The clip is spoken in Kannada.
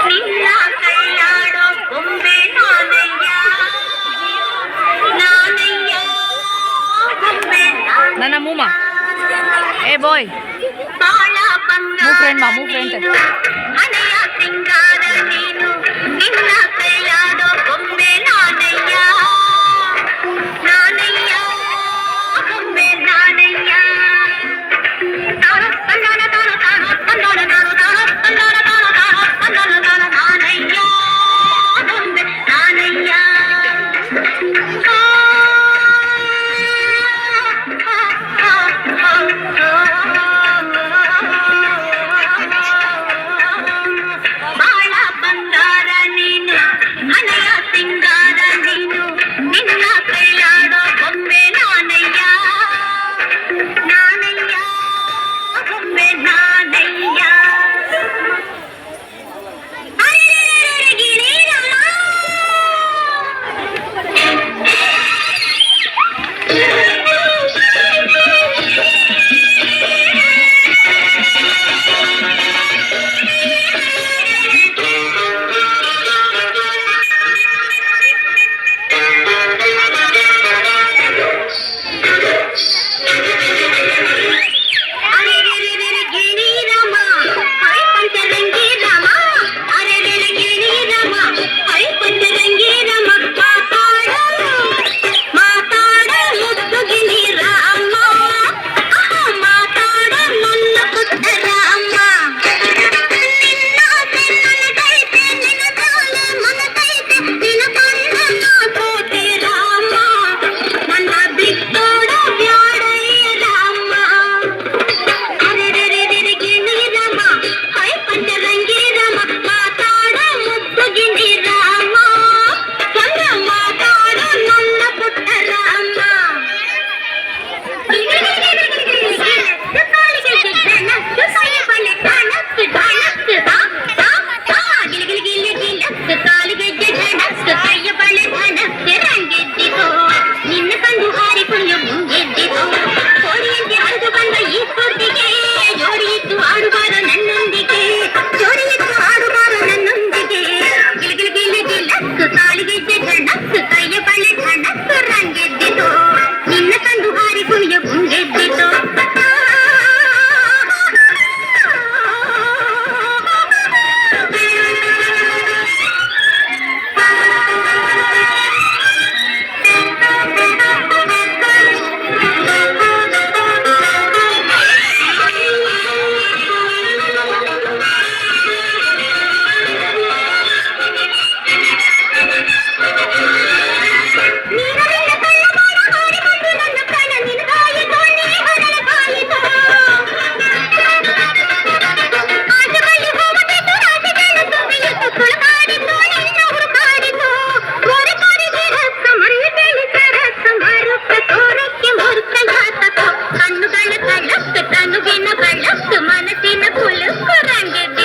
ನಿನ್ನ ಕೈಯಾಡೋ ಗೊಂಬೆ ನಾನಯ್ಯ ನಾನಯ್ಯ ಗೊಂಬೆ ನನ್ನ ಮೂಮ ಏ ಬಾಯ್ ಬಾಳ ಬಂಗಾರ ಮೂವ್ ಫ್ರೆಂಡ್ ಹಣೆಯ ಸಿಂಗಾರ ನೀನು ನಿನ್ನ ಕೈಯಾಡೋ ಗೊಂಬೆ ನಾನಯ್ಯ ನಾನಯ್ಯ ಗೊಂಬೆ ನಾನಯ್ಯ ತಂದಾನ ತಾನ ತಾನ ತಂದಾನ ತಾನ ತಾನ ತಂದಾನ ತಾನ ತಾನ ತಂದಾನ ತಾನ ನಾನಯ್ಯ ಗೊಂಬೆ ನಾನಯ್ಯ ಬಾಳ ಬಂಗಾರ ನೀನು ಹಣೆಯ ಸಿಂಗಾರ ನೀನು ನಿನ್ನ ಕೈಯಾಡೋ ಗೊಂಬೆ ನಾನಯ್ಯ ನಾನಯ್ಯ ಗೊಂಬೆ ನಾನಯ್ಯ ಕಣ್ಣುಗಳ ಕಳ್ಳಕ್ಕೆ ತನುವಿನ ಬೆಳಕು ಮನಸ್ಸಿನ ಕುಲುಕು ರಂಗೆದ್ದೆ